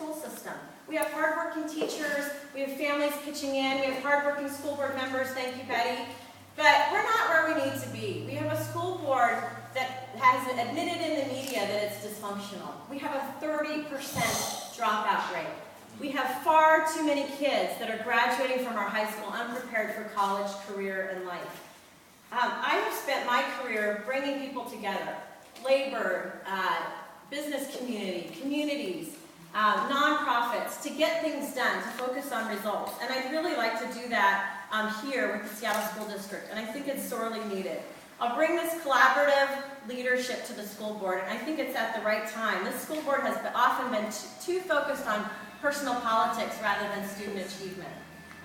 school system. We have hardworking teachers, we have families pitching in, we have hardworking school board members, thank you, Betty. But we're not where we need to be. We have a school board that has admitted in the media that it's dysfunctional. We have a 30% dropout rate. We have far too many kids that are graduating from our high school unprepared for college, career, and life. I have spent my career bringing people together, labor, business community, communities, nonprofits, to get things done, to focus on results. And I'd really like to do that here with the Seattle School District, and I think it's sorely needed. I'll bring this collaborative leadership to the school board, and I think it's at the right time. This school board has often been too focused on personal politics rather than student achievement.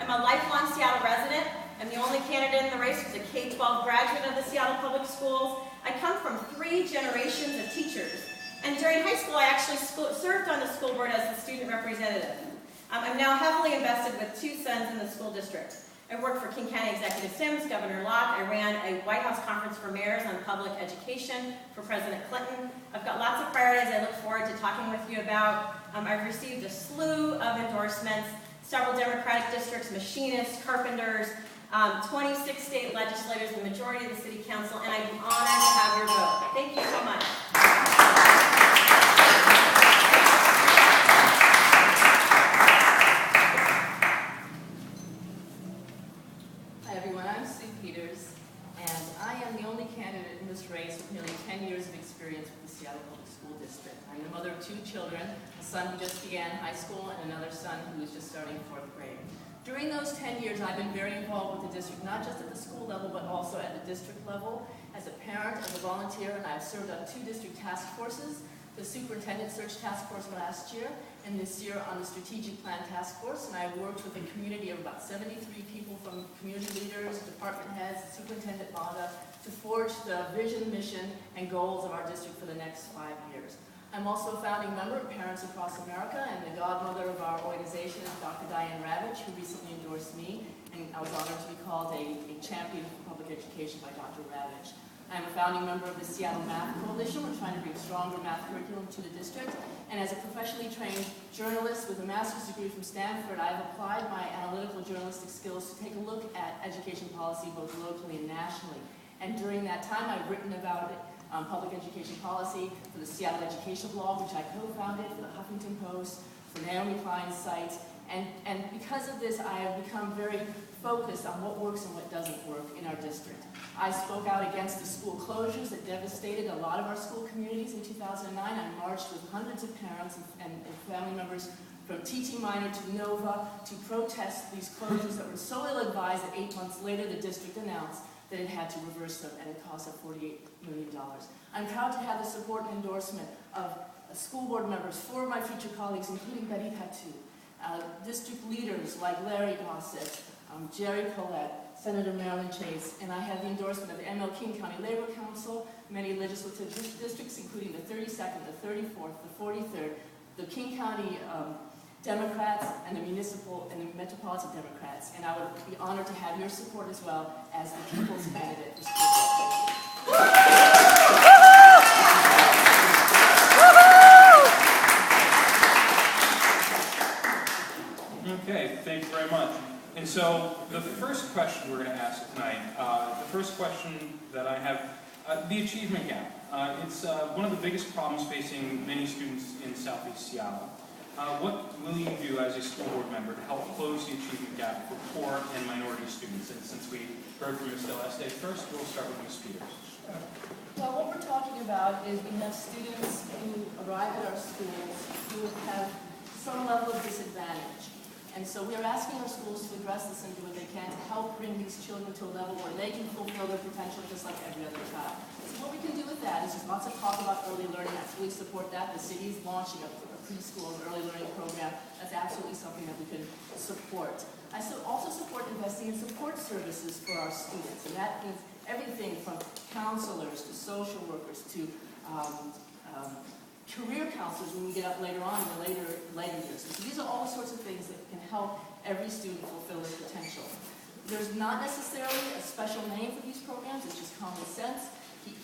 I'm a lifelong Seattle resident. I'm the only candidate in the race who's a K-12 graduate of the Seattle Public Schools. I come from 3 generations of teachers. And during high school, I actually served on the school board as the student representative. I'm now heavily invested with 2 sons in the school district. I worked for King County Executive Sims, Governor Locke. I ran a White House conference for mayors on public education for President Clinton. I've got lots of priorities I look forward to talking with you about. I've received a slew of endorsements, several Democratic districts, machinists, carpenters, 26 state legislators, the majority of the city council, and I'd be honored to have your vote. Thank you so much. Hi everyone, I'm Sue Peters, and I am the only candidate in this race with nearly 10 years of experience with the Seattle Public School District. I'm the mother of 2 children, a son who just began high school and another son who is just starting 4th grade. During those 10 years, I've been very involved with the district, not just at the school level, but also at the district level, as a parent, as a volunteer, and I've served on 2 district task forces, the Superintendent Search Task Force last year, and this year on the Strategic Plan Task Force, and I've worked with a community of about 73 people from community leaders, department heads, Superintendent Bada, to forge the vision, mission, and goals of our district for the next 5 years. I'm also a founding member of Parents Across America, and the godmother of our organization is Dr. Diane Ravitch, who recently endorsed me, and I was honored to be called a champion for public education by Dr. Ravitch. I'm a founding member of the Seattle Math Coalition. We're trying to bring stronger math curriculum to the district, and as a professionally trained journalist with a master's degree from Stanford, I've applied my analytical journalistic skills to take a look at education policy both locally and nationally. And during that time, I've written about it. Public education policy for the Seattle Education Blog, which I co-founded, for the Huffington Post, for Naomi Klein's site, and because of this, I have become very focused on what works and what doesn't work in our district. I spoke out against the school closures that devastated a lot of our school communities in 2009. I marched with hundreds of parents and family members from TT Minor to Nova to protest these closures that were so ill-advised that 8 months later the district announced that it had to reverse them, and it cost us $48 million. I'm proud to have the support and endorsement of school board members, 4 of my future colleagues, including Betty Patu, district leaders like Larry Gossett, Jerry Collette, Senator Marilyn Chase, and I have the endorsement of the ML King County Labor Council, many legislative districts, including the 32nd, the 34th, the 43rd, the King County Democrats, and the municipal and the metropolitan Democrats, and I would be honored to have your support as well as the people's candidate for school board. Okay, thank you very much. And so the first question we're going to ask tonight, the first question that I have, the achievement gap. It's one of the biggest problems facing many students in Southeast Seattle. What will you do as a school board member to help close the achievement gap for poor and minority students? And since we heard from Ms. Dale-Estey first, we'll start with Ms. Peters. Well, what we're talking about is we have students who arrive at our schools who have some level of disadvantage. And so we are asking our schools to address this and do what they can to help bring these children to a level where they can fulfill their potential just like every other child. So what we can do with that is there's lots of talk about early learning. I fully support that. The city is launching a preschool and early learning program. That's absolutely something that we can support. I also support investing in support services for our students, and that means everything from counselors to social workers to career counselors when we get up later on in the later years. So these are all sorts of things that can help every student fulfill their potential. There's not necessarily a special name for these programs. It's just common sense,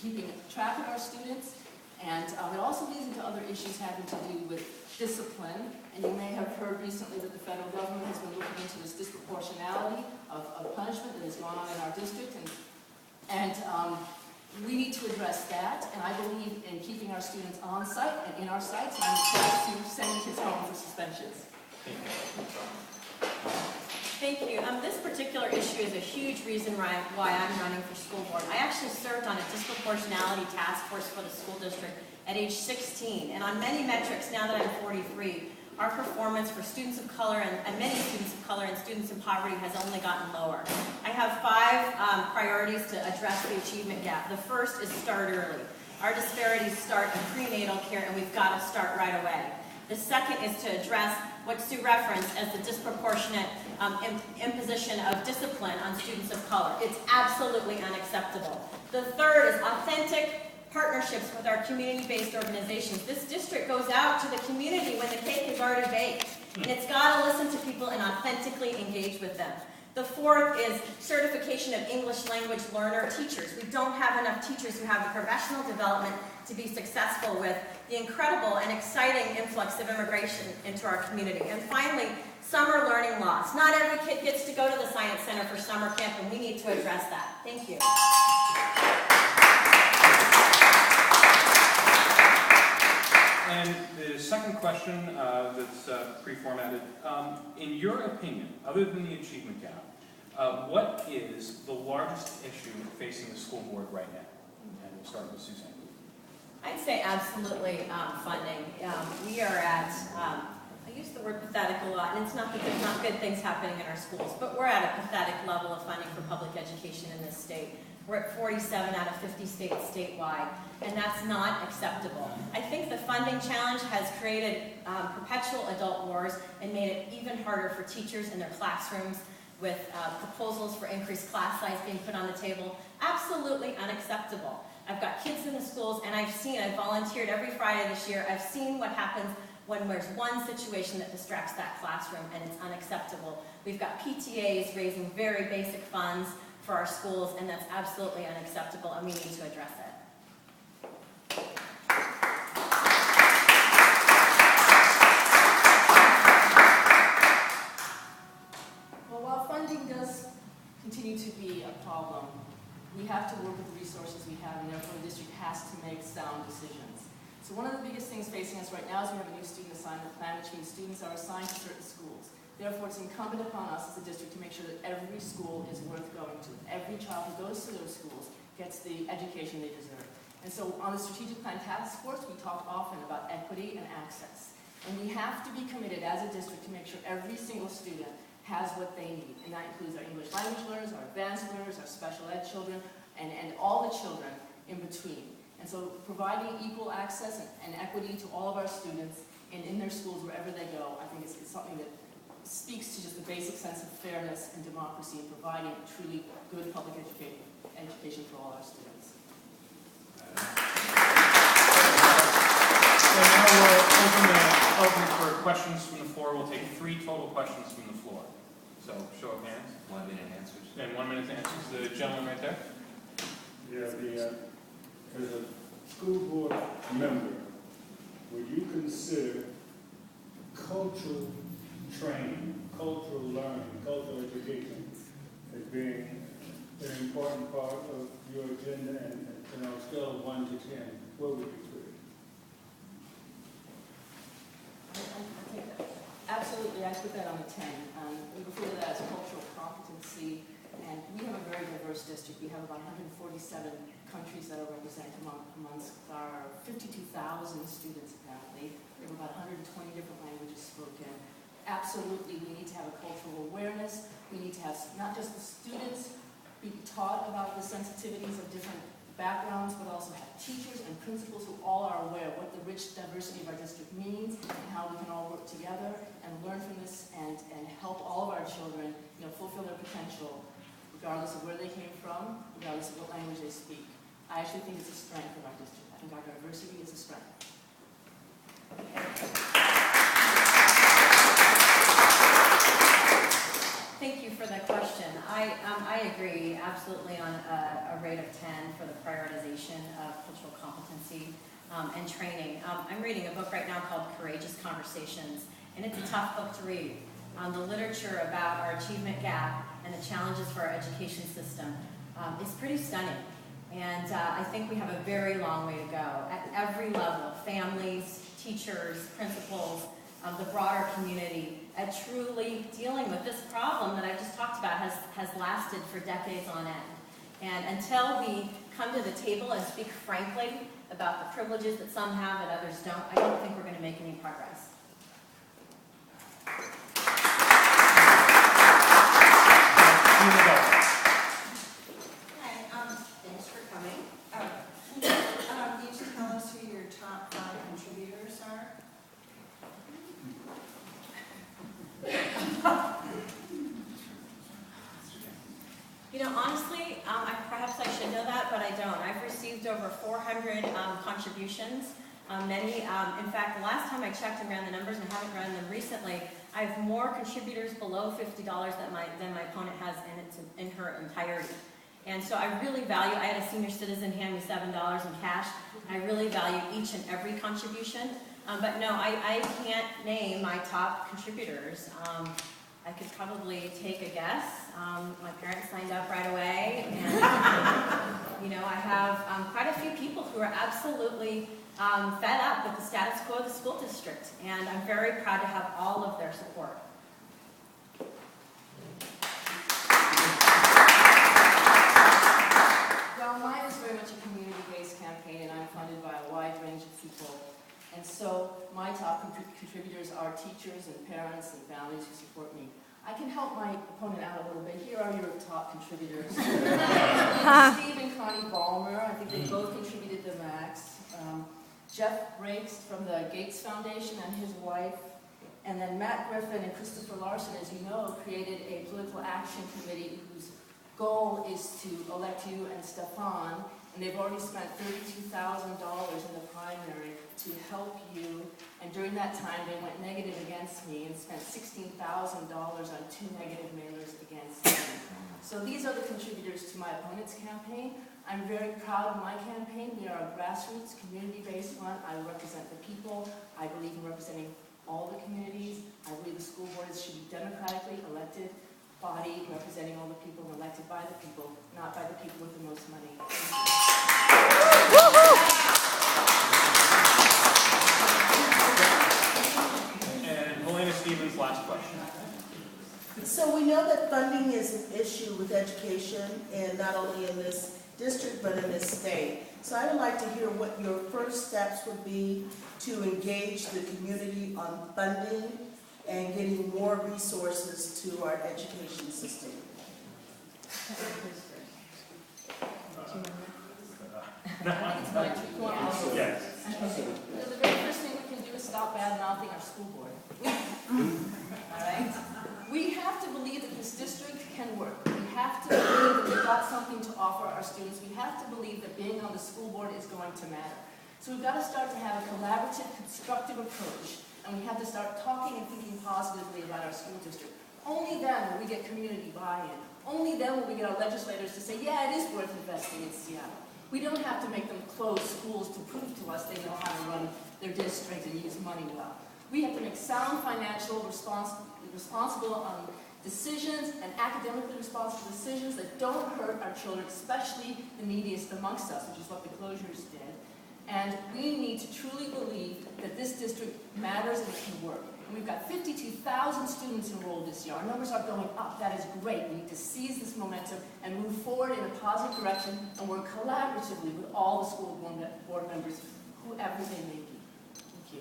keeping track of our students. And it also leads into other issues having to do with discipline. And you may have heard recently that the federal government has been looking into this disproportionality of punishment that has gone on in our district. And we need to address that. And I believe in keeping our students on site and in our sites, and I'm opposed to sending kids home for suspensions. Thank you. This particular issue is a huge reason why I'm running for school board. I actually served on a disproportionality task force for the school district at age 16. And on many metrics, now that I'm 43, our performance for students of color and many students of color and students in poverty has only gotten lower. I have 5 priorities to address the achievement gap. The first is start early. Our disparities start in prenatal care, and we've got to start right away. The second is to address what Sue referenced as the disproportionate imposition of discipline on students of color. It's absolutely unacceptable. The third is authentic partnerships with our community-based organizations. This district goes out to the community when the cake is already baked, and it's got to listen to people and authentically engage with them. The fourth is certification of English language learner teachers. We don't have enough teachers who have the professional development to be successful with the incredible and exciting influx of immigration into our community. And finally, summer learning loss. Not every kid gets to go to the Science Center for summer camp, and we need to address that. Thank you. And the second question that's pre-formatted, in your opinion, other than the achievement gap, what is the largest issue facing the school board right now? And we'll start with Suzanne. I'd say absolutely funding. We are at, I use the word pathetic a lot, and it's not that there's not good things happening in our schools, but we're at a pathetic level of funding for public education in this state. We're at 47 out of 50 states statewide, and that's not acceptable. I think the funding challenge has created perpetual adult wars and made it even harder for teachers in their classrooms with proposals for increased class size being put on the table. Absolutely unacceptable. I've got kids in the schools, and I've volunteered every Friday this year. I've seen what happens when there's one situation that distracts that classroom, and it's unacceptable. We've got PTAs raising very basic funds for our schools, and that's absolutely unacceptable, and we need to address it. Well, while funding does continue to be a problem, we have to work with the resources we have, and therefore the district has to make sound decisions. So one of the biggest things facing us right now is we have a new student assignment plan, which means students are assigned to certain schools. Therefore, it's incumbent upon us as a district to make sure that every school is worth going to. Every child who goes to those schools gets the education they deserve. And so on the strategic plan task force, we talk often about equity and access. And we have to be committed as a district to make sure every single student has what they need. And that includes our English language learners, our advanced learners, our special ed children, and all the children in between. And so providing equal access and equity to all of our students and in their schools wherever they go, I think it's something that speaks to just the basic sense of fairness and democracy and providing truly good public education for all our students. So now we'll open it for questions from the floor. We'll take 3 total questions from the floor. So show of hands. 1 minute answers. And 1 minute answers. The gentleman right there. Yeah, as a school board member, would you consider cultural training, cultural learning, cultural education as being an important part of your agenda? And on a scale of 1 to 10, what would you put it? I'll take that. Absolutely, I put that on a 10. We refer to that as cultural competency, and we have a very diverse district. We have about 147 countries that are represented amongst our 52,000 students apparently. We have about 120 different languages spoken. Absolutely, we need to have a cultural awareness. We need to have not just the students be taught about the sensitivities of different backgrounds, but also have teachers and principals who all are aware of what the rich diversity of our district means and how we can all work together and learn from this and help all of our children, fulfill their potential, regardless of where they came from, regardless of what language they speak. I actually think it's a strength of our district. I think our diversity is a strength. Thank you for that question. I agree absolutely on a rate of 10 for the prioritization of cultural competency. and training. I'm reading a book right now called Courageous Conversations, and it's a tough book to read. The literature about our achievement gap and the challenges for our education system is pretty stunning. And I think we have a very long way to go at every level, families, teachers, principals, the broader community, at truly dealing with this problem that I just talked about has lasted for decades on end. And until we come to the table and speak frankly about the privileges that some have and others don't, I don't think we're going to make any progress. Hi, thanks for coming. Can you tell us who your top 5 contributors are? You know, honestly, perhaps I should know that, but I don't. I've received over 400 contributions. Many, in fact, the last time I checked and ran the numbers, and I haven't run them recently, I have more contributors below $50 than my opponent has in her entirety. And so I really value, I had a senior citizen hand me $7 in cash. I really value each and every contribution. But no, I can't name my top contributors. I could probably take a guess. My parents signed up right away. And, you know, I have quite a few people who are absolutely fed up with the status quo of the school district. And I'm very proud to have all of their support. Well, mine is very much a community-based campaign, and I'm funded by a wide range of people. And so my top contributors are teachers and parents and families who support me. I can help my opponent out a little bit. Here are your top contributors. Steve and Connie Ballmer, I think they both contributed the max. Jeff Rakes from the Gates Foundation and his wife. And then Matt Griffin and Christopher Larson, as you know, created a political action committee whose goal is to elect you and Stefan. And they've already spent $32,000 in the primary to help you. And during that time, they went negative against me and spent $16,000 on 2 negative mailers against me. So these are the contributors to my opponent's campaign. I'm very proud of my campaign. We are a grassroots, community-based one. I represent the people. I believe in representing all the communities. I believe the school boards should be democratically elected body representing all the people and elected by the people, not by the people with the most money. And Helena Stevens, last question. So we know that funding is an issue with education, and not only in this district, but in this state. So I would like to hear what your first steps would be to engage the community on funding and getting more resources to our education system. Yes. The very first thing we can do is stop bad-mouthing our school board. All right? We have to believe that this district can work. We have to believe that we've got something to offer our students. We have to believe that being on the school board is going to matter. So we've got to start to have a collaborative, constructive approach, and we have to start talking and thinking positively about our school district. Only then will we get community buy-in. Only then will we get our legislators to say, yeah, it is worth investing in Seattle. We don't have to make them close schools to prove to us they know how to run their district and use money well. We have to make sound financial, responsible decisions and academically responsible decisions that don't hurt our children, especially the neediest amongst us, which is what the closures did. And we need to truly believe that this district matters and it can work. And we've got 52,000 students enrolled this year. Our numbers are going up. That is great. We need to seize this momentum and move forward in a positive direction and work collaboratively with all the school board members, whoever they may be. Thank you.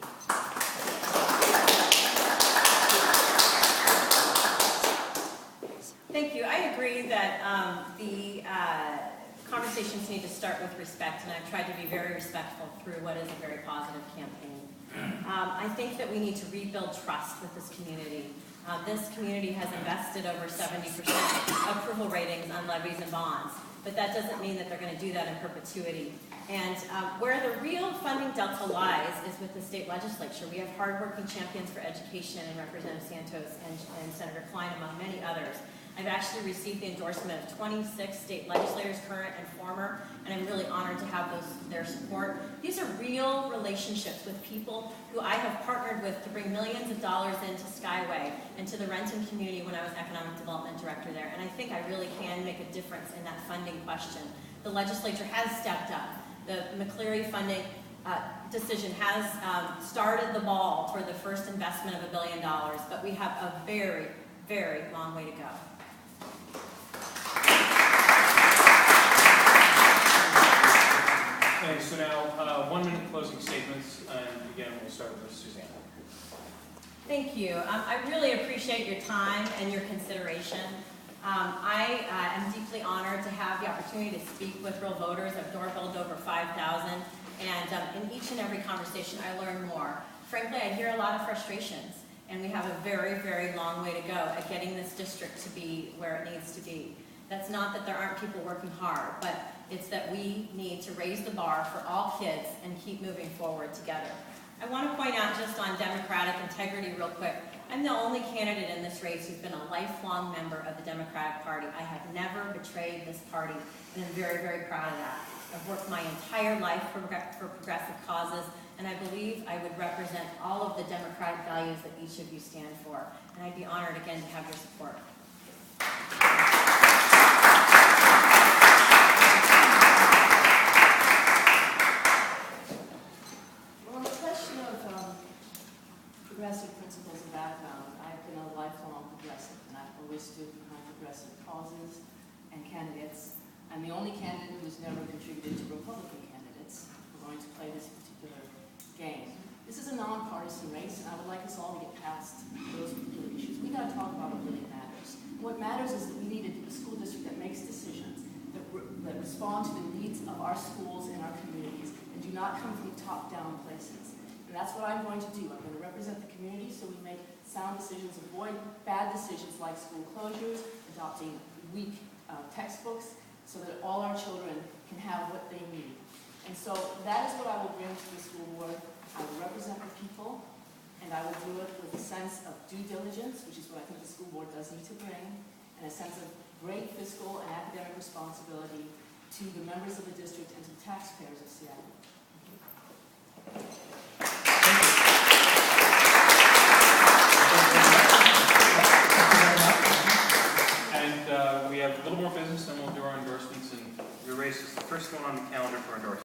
Thank you. I agree that the conversations need to start with respect, and I've tried to be very respectful through what is a very positive campaign. I think that we need to rebuild trust with this community. This community has invested over 70% approval ratings on levies and bonds, but that doesn't mean that they're going to do that in perpetuity. And where the real funding delta lies is with the state legislature. We have hardworking champions for education and Representative Santos and Senator Klein, among many others. I've actually received the endorsement of 26 state legislators, current and former, and I'm really honored to have their support. These are real relationships with people who I have partnered with to bring millions of dollars into Skyway and to the Renton community when I was Economic Development Director there, and I think I really can make a difference in that funding question. The legislature has stepped up. The McCleary funding decision has started the ball toward the first investment of $1 billion, but we have a very, very long way to go. Okay, so now 1 minute closing statements, and again, we'll start with Suzanne. Thank you. I really appreciate your time and your consideration. I am deeply honored to have the opportunity to speak with real voters. I've doorbelled over 5,000, and in each and every conversation I learn more. Frankly, I hear a lot of frustrations, and we have a very, very long way to go at getting this district to be where it needs to be. That's not that there aren't people working hard, but it's that we need to raise the bar for all kids and keep moving forward together. I want to point out just on Democratic integrity real quick. I'm the only candidate in this race who's been a lifelong member of the Democratic Party. I have never betrayed this party, and I'm very, very proud of that. I've worked my entire life for progressive causes, and I believe I would represent all of the democratic values that each of you stand for. And I'd be honored again to have your support. Well, on the question of progressive principles and background, I've been a lifelong progressive, and I've always stood behind progressive causes and candidates. I'm the only candidate who's never contributed to Republican candidates who are going to play this particular game. This is a nonpartisan race, and I would like us all to get past those particular issues. We got to talk about what really matters. And what matters is that we need a school district that makes decisions that respond to the needs of our schools and our communities, and do not come from top-down places. And that's what I'm going to do. I'm going to represent the community so we make sound decisions, avoid bad decisions like school closures, adopting weak textbooks, so that all our children can have what they need. And so that is what I will bring to the school board. I will represent the people, and I will do it with a sense of due diligence, which is what I think the school board does need to bring, and a sense of great fiscal and academic responsibility to the members of the district and to the taxpayers of Seattle.